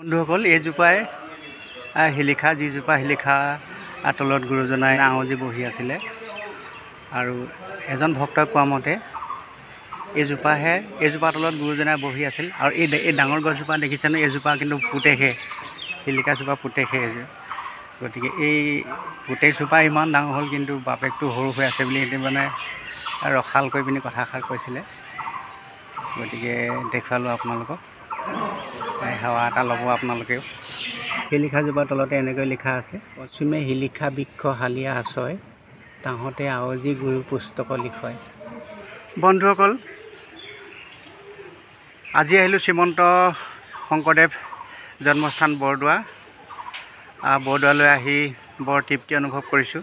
বন্ধুসকল এইজোপাই শিলিখা যিজোপা শিলিখা তলত গুৰুজনাই আঙুজি বহি আছিলে আৰু এজন ভক্তই কোৱা মতে এইজোপা তলত গুৰুজনাই বহি আছিল আৰু এই ডাঙৰ গছজোপা দেখিছেনে এইজোপা কিন্তু পুতেকহে শিলিখাজোপা পুতেকহে গতিকে এই পুতেকজোপা ইমান ডাঙৰ হ'ল কিন্তু বাপেকটো সৰু হৈ আছে বুলি এটি মানে ৰখাল কৰি পিনি কথাষাৰ কৈছিলে গতিকে দেখুৱালোঁ আপোনালোকক সেৱা এটা ল'ব আপোনালোকেও শিলিখাজোপাৰ তলতে এনেকৈ লিখা আছে পশ্চিমে শিলিখা বৃক্ষ হালিয়া আছয় তাহঁতে আৱজি গুৰু পুস্তক লিখয়। বন্ধুসকল আজি আহিলোঁ শ্ৰীমন্ত শংকৰদেৱ জন্মস্থান বৰদোৱালৈ আহি বৰ তৃপ্তি অনুভৱ কৰিছোঁ।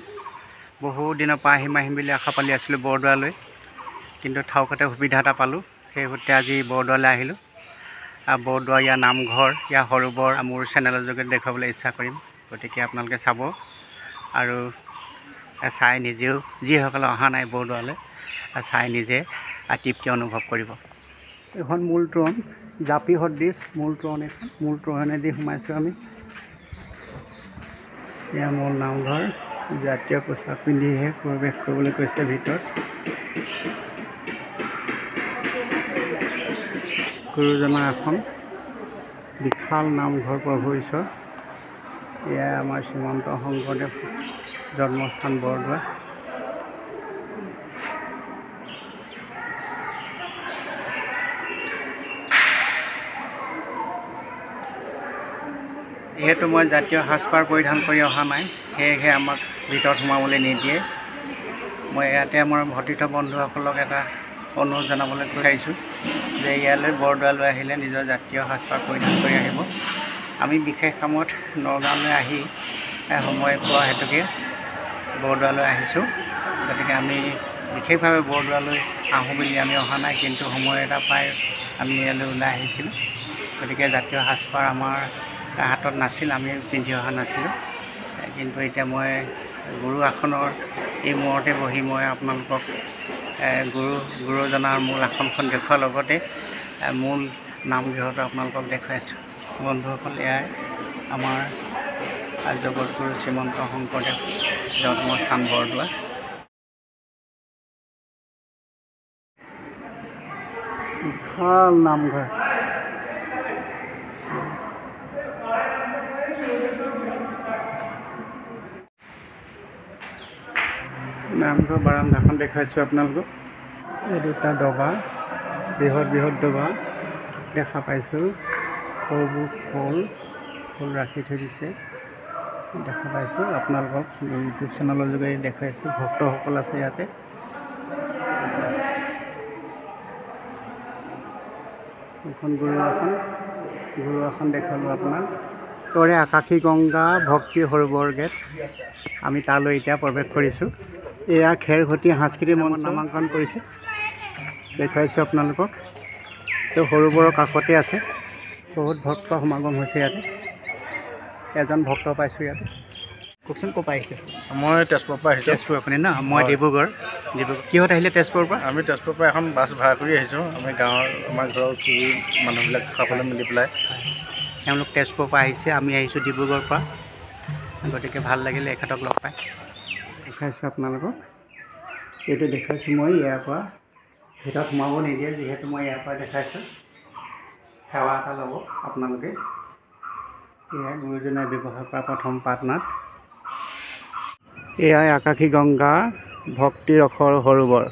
বহু দিনৰ পৰা আহিম বুলি আশা পালি আছিলোঁ বৰদোৱালৈ, কিন্তু ঠাউকতে সুবিধা এটা পালোঁ, সেই সূত্ৰে আজি বৰদোৱালৈ আহিলোঁ। বৰদোৱা ইয়াৰ নামঘৰ ইয়াৰ সৰোবৰ মোৰ চেনেলৰ যোগেদি দেখুৱাবলৈ ইচ্ছা কৰিম, গতিকে আপোনালোকে চাব আৰু চাই নিজেও যিসকলে অহা নাই বৰদোৱালৈ চাই নিজে তৃপ্তি অনুভৱ কৰিব। এখন মূল তোৰণ জাপি সদৃশ মূল তোৰণ, এখন মূল তোৰণেদি সোমাইছোঁ আমি। এয়া মূল নামঘৰ, জাতীয় পোচাক পিন্ধিহে প্ৰৱেশ কৰিবলৈ কৈছে ভিতৰত। গুৰুজনাৰ এখন বিশাল নামঘৰ প্ৰভু ঈশ্বৰ। এয়া আমাৰ শ্ৰীমন্ত শংকৰদেৱ জন্মস্থান বৰদোৱা। যিহেতু মই জাতীয় সাজপাৰ পৰিধান কৰি অহা নাই, সেয়েহে আমাক ভিতৰত সোমাবলৈ নিদিয়ে। মই ইয়াতে আমাৰ ভতিথ বন্ধুসকলক এটা অনুৰোধ জনাবলৈ বিচাৰিছোঁ যে ইয়ালৈ বৰদোৱালৈ আহিলে নিজৰ জাতীয় সাজপাৰ পৰিধান কৰি আহিব। আমি বিশেষ কামত নগাঁৱলৈ আহি সময় পোৱা হেতুকে বৰদোৱালৈ আহিছোঁ, গতিকে আমি বিশেষভাৱে বৰদোৱালৈ আহোঁ বুলি আমি অহা নাই, কিন্তু সময় এটা পাই আমি ইয়ালৈ ওলাই আহিছিলোঁ। গতিকে জাতীয় সাজপাৰ আমাৰ হাতত নাছিল, আমি পিন্ধি অহা নাছিলোঁ, কিন্তু এতিয়া মই গুৰু আসনৰ এই মূৰতে বহি মই আপোনালোকক গুৰুজনাৰ মূল আসনখন দেখুওৱাৰ লগতে মূল নামগৃহটো আপোনালোকক দেখুৱাইছোঁ। বন্ধুসকল এয়াই আমাৰ জগতগুৰু শ্ৰীমন্ত শংকৰদেৱ জন্মস্থান বৰদোৱা। বিশাল নামঘৰ, নামঘৰ বাৰান্দাখন দেখুৱাইছোঁ আপোনালোকক। এই দুটা ডবা, বৃহৎ ডবা দেখা পাইছোঁ, সৰুবোৰ ফুল ৰাখি থৈ দিছে দেখা পাইছোঁ। আপোনালোকক ইউটিউব চেনেলৰ যোগেদি দেখুৱাইছোঁ, ভক্তসকল আছে ইয়াতে। এখন গুৰু আসন দেখুৱালোঁ আপোনাক। তৰে আকাশী গংগা ভক্তি সৰোবৰ গেট, আমি তালৈ এতিয়া প্ৰৱেশ কৰিছোঁ। এয়া খেৰঘটি সাংস্কৃতিক মঞ্চ নামাংকন কৰিছে, দেখুৱাইছোঁ আপোনালোকক। তো সৰোবৰৰ কাষতে আছে, বহুত ভক্ত সমাগম হৈছে ইয়াতে। এজন ভক্ত পাইছোঁ ইয়াতে। কওকচোন ক'ৰ পৰা আহিছে? মই তেজপুৰৰ পৰা আহিছোঁ। তেজপুৰ আপুনি ন? মই ডিব্ৰুগড়। কিহত আহিলে তেজপুৰৰ পৰা? আমি তেজপুৰৰ পৰা এখন বাছ ভাড়া কৰি আহিছোঁ। আমি আমাৰ ঘৰৰ চুবুৰী মানুহবিলাক খাবলৈ মিলি পেলাই। তেওঁলোক তেজপুৰৰ পৰা আহিছে, আমি আহিছোঁ ডিব্ৰুগড়ৰ পৰা, গতিকে ভাল লাগিলে এখেতক লগ পাই। দেখুৱাইছোঁ আপোনালোকক, এইটো দেখুৱাইছোঁ মই ইয়াৰ পৰা ভিতৰত সোমাব নিদিয়ে, যিহেতু মই ইয়াৰ পৰা দেখাইছোঁ। সেৱা এটা ল'ব আপোনালোকে। এয়াই গুৰুজনাই ব্যৱহাৰ কৰা প্ৰথম পাঠনাথ। এয়াই আকাশী গংগা ভক্তি ৰসৰ সৰোবৰ।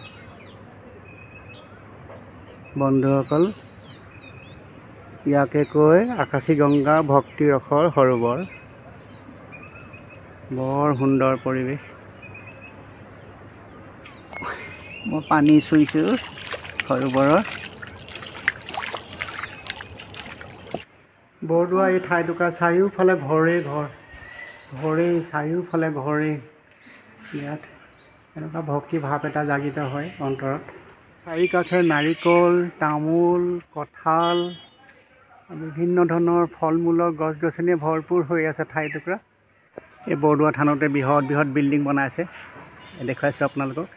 বন্ধুসকল ইয়াকে কৈ আকাশী গংগা ভক্তি ৰসৰ সৰোবৰ। বৰ সুন্দৰ পৰিৱেশ। মই পানী চুইছোঁ সৰোবৰৰ। বৰদোৱা এই ঠাইটুকুৰা চাৰিওফালে ঘৰেই চাৰিওফালে ঘৰেই। ইয়াত এনেকুৱা ভক্তি ভাৱ এটা জাগিত হয় অন্তৰত। চাৰিওকাষে নাৰিকল, তামোল, কঁঠাল, বিভিন্ন ধৰণৰ ফল মূলৰ গছ গছনিয়ে ভৰপূৰ হৈ আছে ঠাইটুকুৰা। এই বৰদোৱা থানতে বৃহৎ বিল্ডিং বনাইছে, দেখুৱাইছোঁ আপোনালোকক।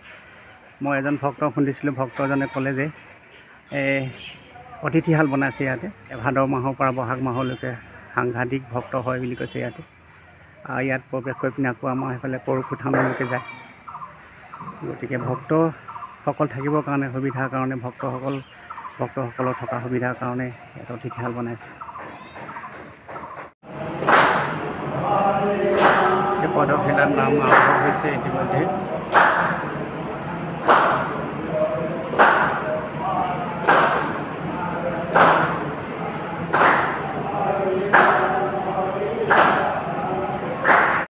মই এজন ভক্তক শুনিছিলোঁ, ভক্তজনে ক'লে যে অতিথিশাল বনাইছে ইয়াতে। ভাদ মাহৰ পৰা বহাগ মাহলৈকে সাংঘাতিক ভক্ত হয় বুলি কৈছে ইয়াতে। ইয়াত প্ৰৱেশ কৰি পিনে আকৌ আমাৰ সেইফালে পৰশু থানলৈকে যায়। গতিকে ভক্তসকল থাকিবৰ কাৰণে সুবিধাৰ কাৰণে ভক্তসকলৰ থকা সুবিধাৰ কাৰণে এটা অতিথিশাল বনাইছে। এই পদভিলাত নাম আৰম্ভ হৈছে ইতিমধ্যে।